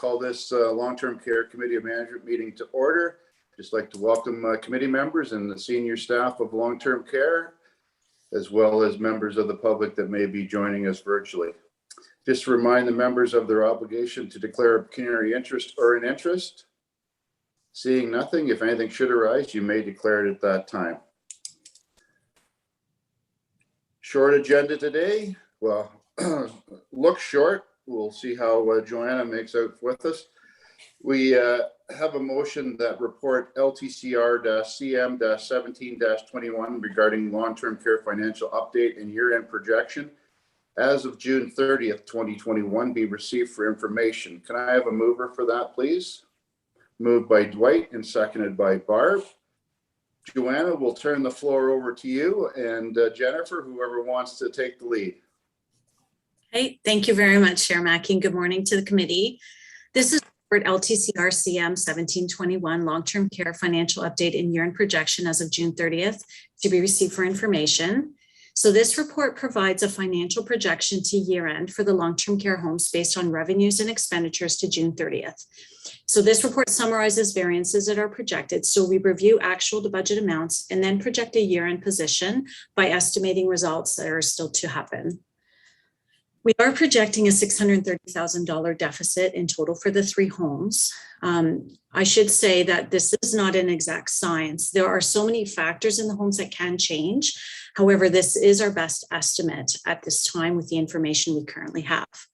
call this Long-Term Care Committee of Management meeting to order. Just like to welcome committee members and the senior staff of long-term care, as well as members of the public that may be joining us virtually. Just to remind the members of their obligation to declare a pecuniary interest or an interest. Seeing nothing, if anything should arise, you may declare it at that time. Short agenda today. Well, looks short. We'll see how Joanna makes out with us. We have a motion that report LTCR-CM-17-21 regarding long-term care financial update and year-end projection as of June 30th, 2021 be received for information. Can I have a mover for that, please? Moved by Dwight and seconded by Barb. Joanna, we'll turn the floor over to you, and Jennifer, whoever wants to take the lead. Hey, thank you very much, Chair Mackey. Good morning to the committee. This is report LTCR-CM-17-21 long-term care financial update and year-end projection as of June 30th to be received for information. So this report provides a financial projection to year-end for the long-term care homes based on revenues and expenditures to June 30th. So this report summarizes variances that are projected. So we review actual to budget amounts and then project a year-end position by estimating results that are still to happen. We are projecting a $630,000 deficit in total for the 3 homes. I should say that this is not an exact science. There are so many factors in the homes that can change. However, this is our best estimate at this time with the information we currently have.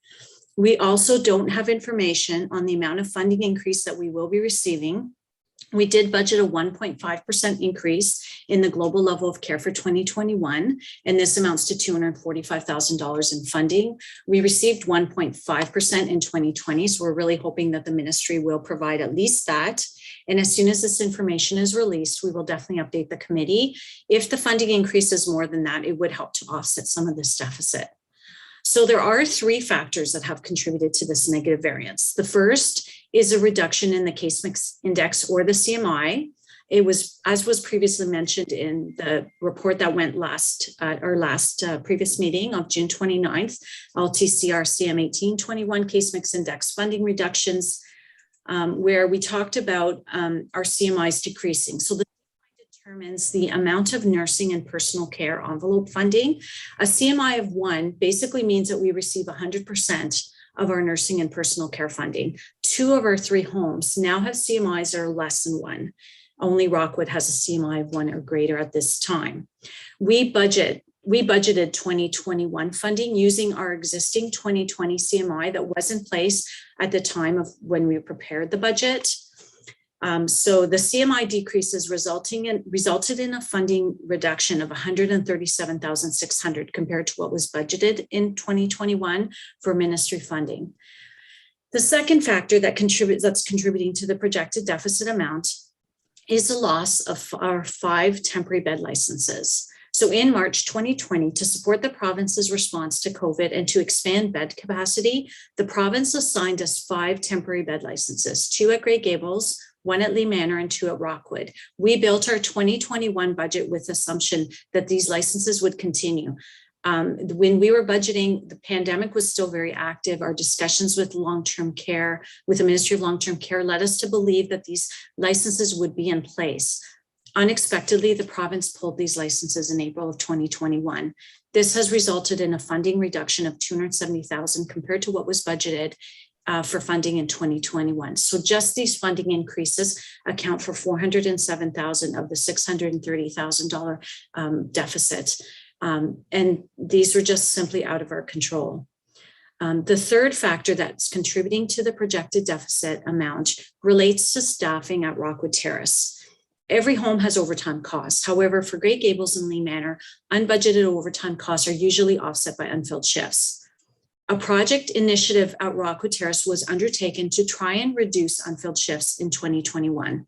We also don't have information on the amount of funding increase that we will be receiving. We did budget a 1.5% increase in the global level of care for 2021, and this amounts to $245,000 in funding. We received 1.5% in 2020, so we're really hoping that the ministry will provide at least that. And as soon as this information is released, we will definitely update the committee. If the funding increases more than that, it would help to offset some of this deficit. So there are 3 factors that have contributed to this negative variance. The first is a reduction in the case mix index, or the CMI. It was, as was previously mentioned in the report that went our last previous meeting of June 29th, LTCR CM-18-21 case mix index funding reductions, where we talked about our CMIs decreasing. So the determines the amount of nursing and personal care envelope funding. A CMI of 1 basically means that we receive 100% of our nursing and personal care funding. 2 of our 3 homes now have CMIs that are less than 1. Only Rockwood has a CMI of 1 or greater at this time. We budgeted 2021 funding using our existing 2020 CMI that was in place at the time of when we prepared the budget. So the CMI decreases resulted in a funding reduction of $137,600 compared to what was budgeted in 2021 for ministry funding. The second factor that's contributing to the projected deficit amount is the loss of our 5 temporary bed licenses. So in March 2020, to support the province's response to COVID and to expand bed capacity, the province assigned us 5 temporary bed licenses, 2 at Grey Gables, 1 at Lee Manor, and 2 at Rockwood. We built our 2021 budget with the assumption that these licenses would continue. When we were budgeting, the pandemic was still very active. Our discussions with long-term care, with the Ministry of Long-Term Care, led us to believe that these licenses would be in place. Unexpectedly, the province pulled these licenses in April of 2021. This has resulted in a funding reduction of $270,000 compared to what was budgeted for funding in 2021. So just these funding increases account for $407,000 of the $630,000 deficit. And these were just simply out of our control. The third factor that's contributing to the projected deficit amount relates to staffing at Rockwood Terrace. Every home has overtime costs. However, for Grey Gables and Lee Manor, unbudgeted overtime costs are usually offset by unfilled shifts. A project initiative at Rockwood Terrace was undertaken to try and reduce unfilled shifts in 2021.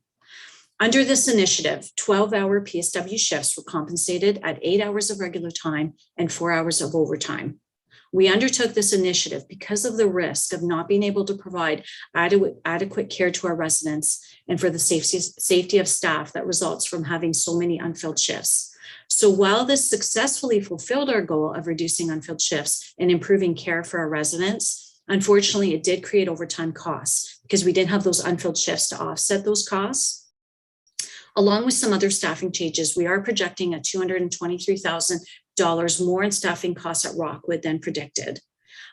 Under this initiative, 12-hour PSW shifts were compensated at 8 hours of regular time and 4 hours of overtime. We undertook this initiative because of the risk of not being able to provide adequate care to our residents and for the safety of staff that results from having so many unfilled shifts. So while this successfully fulfilled our goal of reducing unfilled shifts and improving care for our residents, Unfortunately, it did create overtime costs because we didn't have those unfilled shifts to offset those costs. Along with some other staffing changes, we are projecting a $223,000 more in staffing costs at Rockwood than predicted.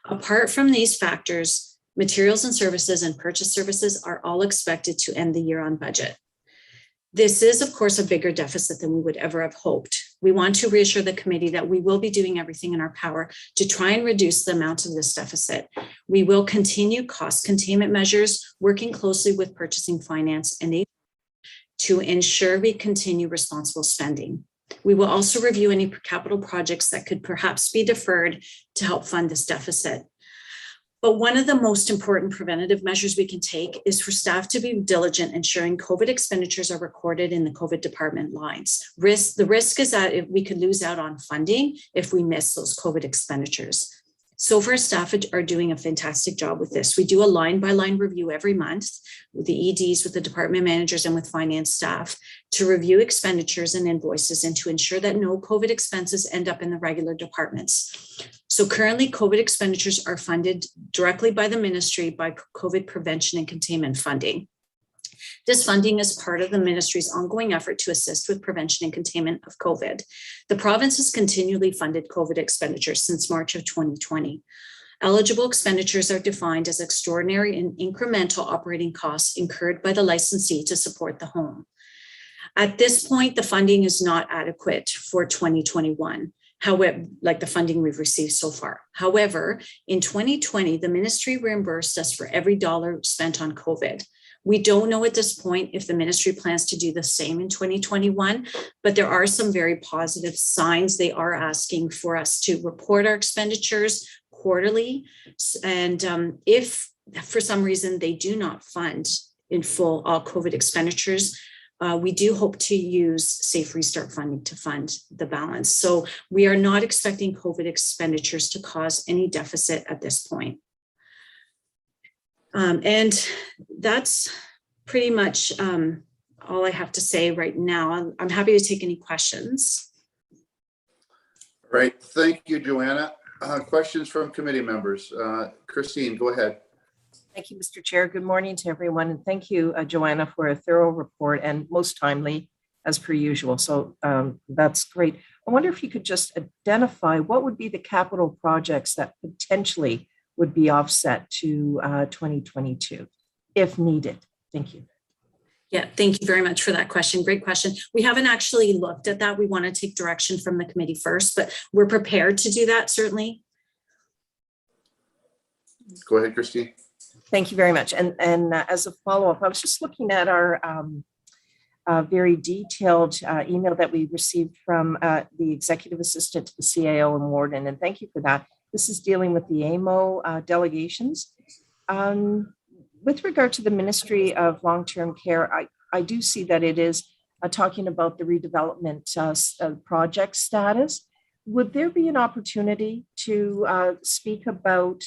Apart from these factors, materials and services and purchase services are all expected to end the year on budget. This is, of course, a bigger deficit than we would ever have hoped. We want to reassure the committee that we will be doing everything in our power to try and reduce the amount of this deficit. We will continue cost containment measures, working closely with purchasing, finance, and to ensure we continue responsible spending. We will also review any capital projects that could perhaps be deferred to help fund this deficit. But one of the most important preventative measures we can take is for staff to be diligent, ensuring COVID expenditures are recorded in the COVID department lines. The risk is that we could lose out on funding if we miss those COVID expenditures. So far, staff are doing a fantastic job with this. We do a line-by-line review every month with the EDs, with the department managers, and with finance staff to review expenditures and invoices and to ensure that no COVID expenses end up in the regular departments. So currently, COVID expenditures are funded directly by the ministry by COVID prevention and containment funding. This funding is part of the ministry's ongoing effort to assist with prevention and containment of COVID. The province has continually funded COVID expenditures since March of 2020. Eligible expenditures are defined as extraordinary and incremental operating costs incurred by the licensee to support the home. At this point, the funding is not adequate for 2021. However, like the funding we've received so far. However, in 2020, the ministry reimbursed us for every dollar spent on COVID. We don't know at this point if the ministry plans to do the same in 2021, but there are some very positive signs. They are asking for us to report our expenditures quarterly. And if for some reason they do not fund in full all COVID expenditures, we do hope to use Safe Restart funding to fund the balance. So we are not expecting COVID expenditures to cause any deficit at this point. And that's pretty much all I have to say right now. I'm happy to take any questions. Right. Thank you, Joanna. Questions from committee members. Christine, go ahead. Thank you, Mr. Chair. Good morning to everyone. And thank you, Joanna, for a thorough report and most timely as per usual. So that's great. I wonder if you could just identify what would be the capital projects that potentially would be offset to 2022 if needed. Thank you. Yeah, thank you very much for that question. Great question. We haven't actually looked at that. We want to take direction from the committee first, but we're prepared to do that, certainly. Go ahead, Christine. Thank you very much. And as a follow-up, I was just looking at our very detailed email that we received from the executive assistant to the CAO and warden, and thank you for that. This is dealing with the AMO delegations. With regard to the Ministry of Long-Term Care, I do see that it is talking about the redevelopment project status. Would there be an opportunity to speak about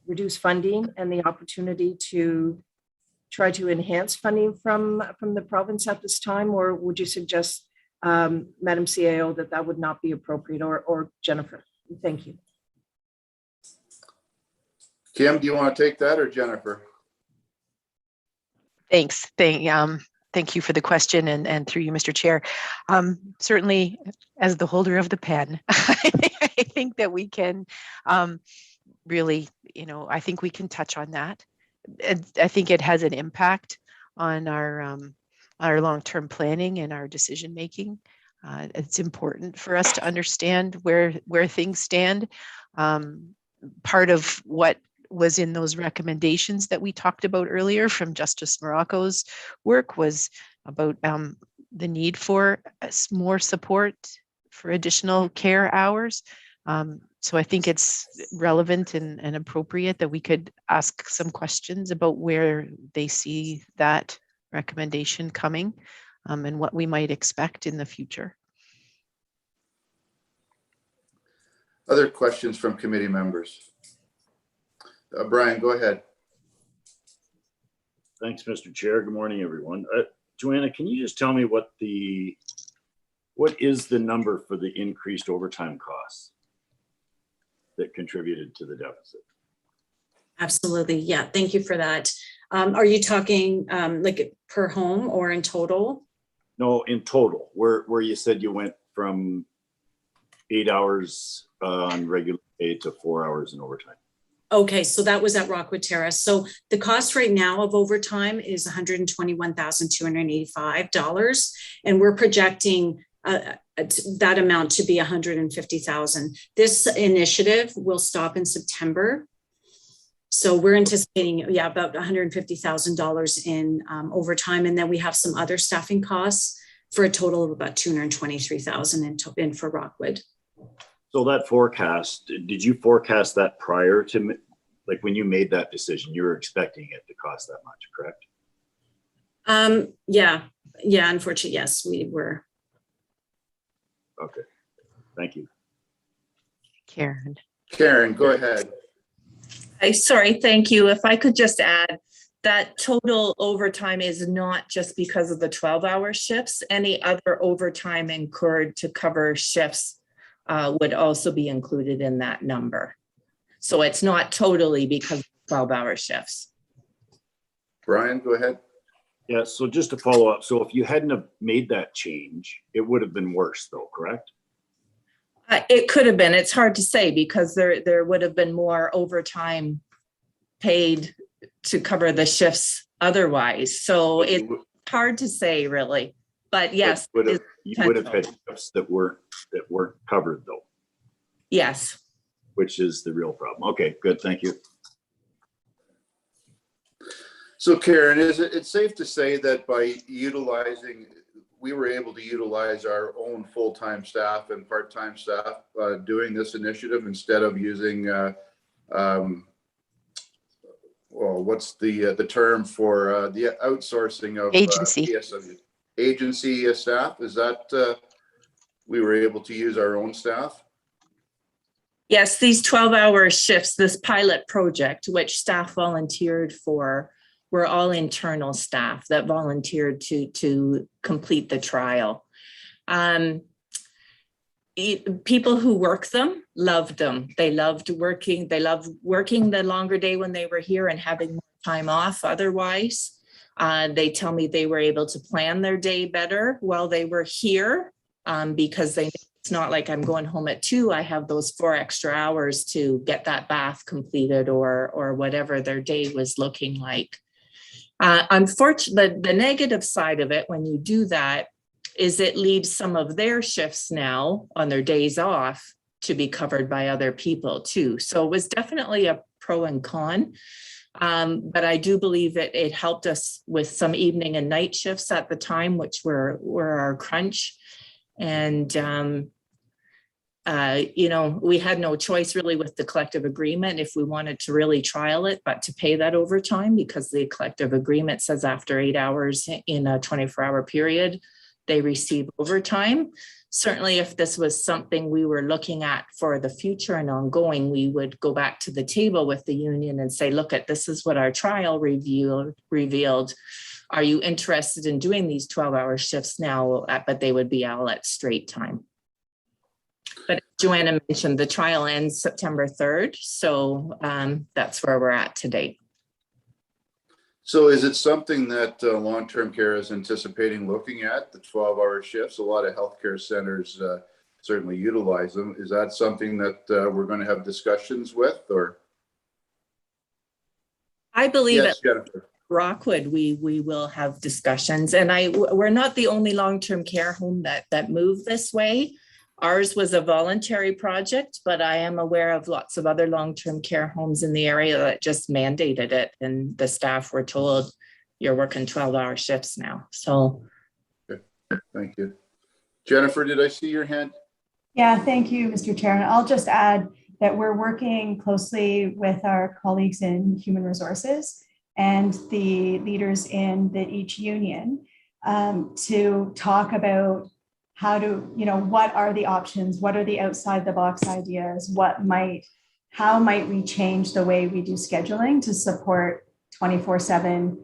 reduce funding and the opportunity to try to enhance funding from the province at this time, or would you suggest, Madam CAO, that would not be appropriate, or Jennifer? Thank you. Kim, do you want to take that, or Jennifer? Thanks. Thank you for the question, and through you, Mr. Chair. Certainly, as the holder of the pen, I think that we can really, I think we can touch on that. I think it has an impact on our long-term planning and our decision making. It's important for us to understand where things stand. Part of what was in those recommendations that we talked about earlier from Justice Morocco's work was about the need for more support for additional care hours. So I think it's relevant and appropriate that we could ask some questions about where they see that recommendation coming and what we might expect in the future. Other questions from committee members? Brian, go ahead. Thanks, Mr. Chair. Good morning, everyone. Joanna, can you just tell me what is the number for the increased overtime costs? that contributed to the deficit. Absolutely. Yeah. Thank you for that. Are you talking like per home or in total? No, in total, where you said you went from 8 hours on regular pay to 4 hours in overtime. Okay, so that was at Rockwood Terrace. So the cost right now of overtime is $121,285, and we're projecting that amount to be $150,000. This initiative will stop in September. So we're anticipating, yeah, about $150,000 in overtime, and then we have some other staffing costs for a total of about $223,000 in for Rockwood. So that forecast, did you forecast that prior to, like when you made that decision, you were expecting it to cost that much, correct? Yeah, unfortunately, yes, we were. Okay, thank you. Karen. Karen, go ahead. Sorry, thank you. If I could just add, that total overtime is not just because of the 12-hour shifts. Any other overtime incurred to cover shifts would also be included in that number. So it's not totally because of 12-hour shifts. Brian, go ahead. Yeah, so just to follow up, so if you hadn't have made that change, it would have been worse though, correct? It could have been. It's hard to say because there would have been more overtime paid to cover the shifts otherwise. So it's hard to say really, but yes. You would have had shifts that weren't covered though. Yes. Which is the real problem. Okay, good, thank you. So Karen, it's safe to say that by we were able to utilize our own full-time staff and part-time staff doing this initiative instead of using, well, what's the term for the outsourcing of Agency. PSW? Agency staff? Is that we were able to use our own staff? Yes, these 12-hour shifts, this pilot project, which staff volunteered for, were all internal staff that volunteered to complete the trial. People who work them loved them. They loved working. They loved working the longer day when they were here and having more time off otherwise. They tell me they were able to plan their day better while they were here because it's not like I'm going home at 2. I have those 4 extra hours to get that bath completed or whatever their day was looking like. Unfortunately, the negative side of it when you do that is it leaves some of their shifts now on their days off to be covered by other people too. So it was definitely a pro and con. But I do believe that it helped us with some evening and night shifts at the time, which were our crunch. And, we had no choice really with the collective agreement if we wanted to really trial it, but to pay that overtime because the collective agreement says after 8 hours in a 24-hour period, they receive overtime. Certainly, if this was something we were looking at for the future and ongoing, we would go back to the table with the union and say, look, this is what our trial revealed. Are you interested in doing these 12-hour shifts now? But they would be all at straight time. But Joanna mentioned the trial ends September 3rd. So that's where we're at today. So is it something that long-term care is anticipating looking at, the 12-hour shifts? A lot of healthcare centers certainly utilize them. Is that something that we're going to have discussions with, or? I believe yes, at Jennifer. Rockwood, we will have discussions. And we're not the only long-term care home that moved this way. Ours was a voluntary project, but I am aware of lots of other long-term care homes in the area that just mandated it. And the staff were told, you're working 12-hour shifts now. So. Okay. Thank you. Jennifer, did I see your hand? Yeah, thank you, Mr. Chair. And I'll just add that we're working closely with our colleagues in human resources and the leaders in each union to talk about how to, what are the options? What are the outside the box ideas? How might we change the way we do scheduling to support 24/7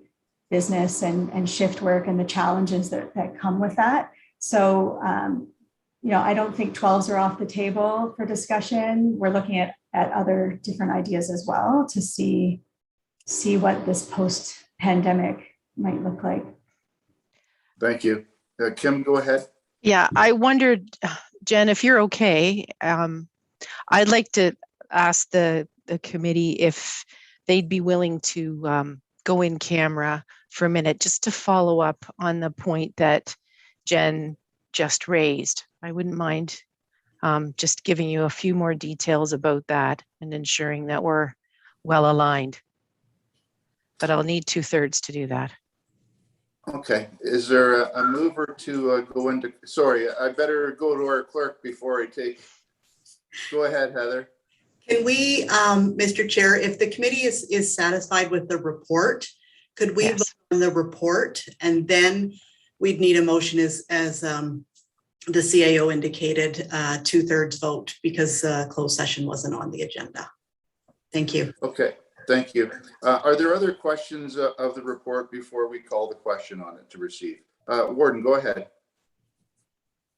business and shift work and the challenges that come with that? So, I don't think 12s are off the table for discussion. We're looking at at other different ideas as well to see what this post-pandemic might look like. Thank you. Kim, go ahead. Yeah, I wondered, Jen, if you're okay, I'd like to ask the committee if they'd be willing to go in camera for a minute just to follow up on the point that Jen just raised. I wouldn't mind just giving you a few more details about that and ensuring that we're well aligned. But I'll need 2/3 to do that. Okay, is there a mover to go into, sorry, I better go to our clerk before I take, go ahead, Heather. Can we, Mr. Chair, if the committee is satisfied with the report, could we Yes. vote on the report and then we'd need a motion as the CAO indicated, 2/3 vote because closed session wasn't on the agenda. Thank you. Okay, thank you. Are there other questions of the report before we call the question on it to receive? Warden, go ahead.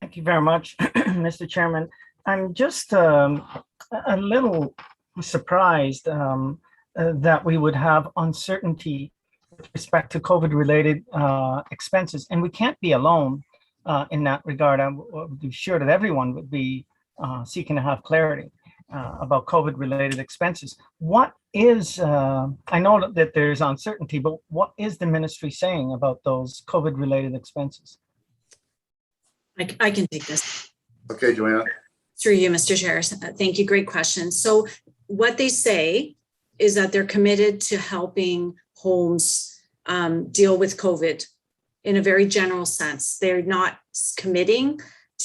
Thank you very much, Mr. Chairman. I'm just a little surprised that we would have uncertainty with respect to COVID-related expenses, and we can't be alone in that regard. I would be sure that everyone would be seeking to have clarity about COVID-related expenses. What is, I know that there's uncertainty, but what is the ministry saying about those COVID-related expenses? I can take this. Okay, Joanna. Through you, Mr. Chair. Thank you. Great question. So what they say is that they're committed to helping homes deal with COVID in a very general sense. They're not committing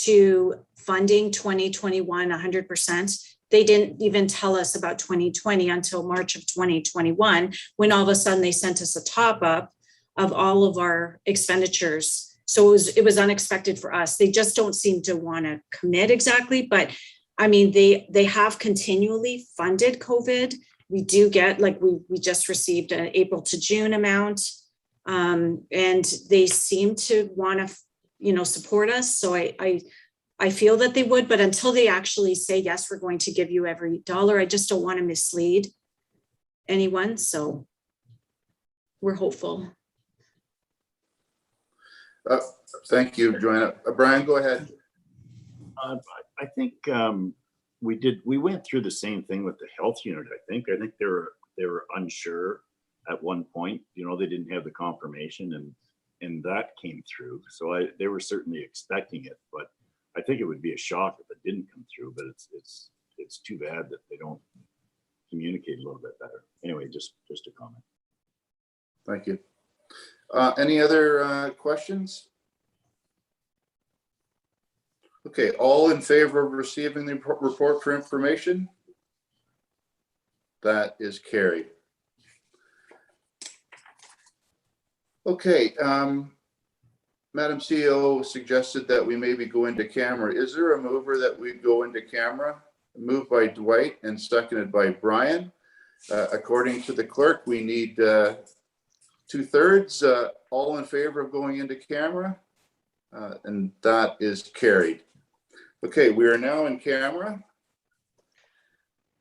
to funding 2021 100%. They didn't even tell us about 2020 until March of 2021, when all of a sudden they sent us a top up of all of our expenditures. So it was unexpected for us. They just don't seem to want to commit exactly, but I mean, they have continually funded COVID. We do get, like we just received an April to June amount, and they seem to want to, support us. So I feel that they would, but until they actually say, yes, we're going to give you every dollar, I just don't want to mislead anyone. So we're hopeful. Thank you, Joanna. Brian, go ahead. I think we went through the same thing with the health unit. I think they were unsure at one point. They didn't have the confirmation, and that came through. So they were certainly expecting it, but I think it would be a shock if it didn't come through. But it's too bad that they don't communicate a little bit better. Anyway, just a comment. Thank you. Any other questions? Okay, all in favor of receiving the report for information? That is carried. Okay, Madam CEO suggested that we maybe go into camera. Is there a mover that we go into camera? Moved by Dwight and seconded by Brian. According to the clerk, we need 2/3. All in favor of going into camera? And that is carried. Okay, we are now in camera.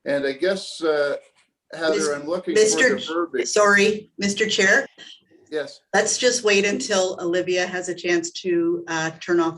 And I guess, Heather, I'm looking for the verbiage. Sorry, Mr. Chair. Yes. Let's just wait until Olivia has a chance to turn off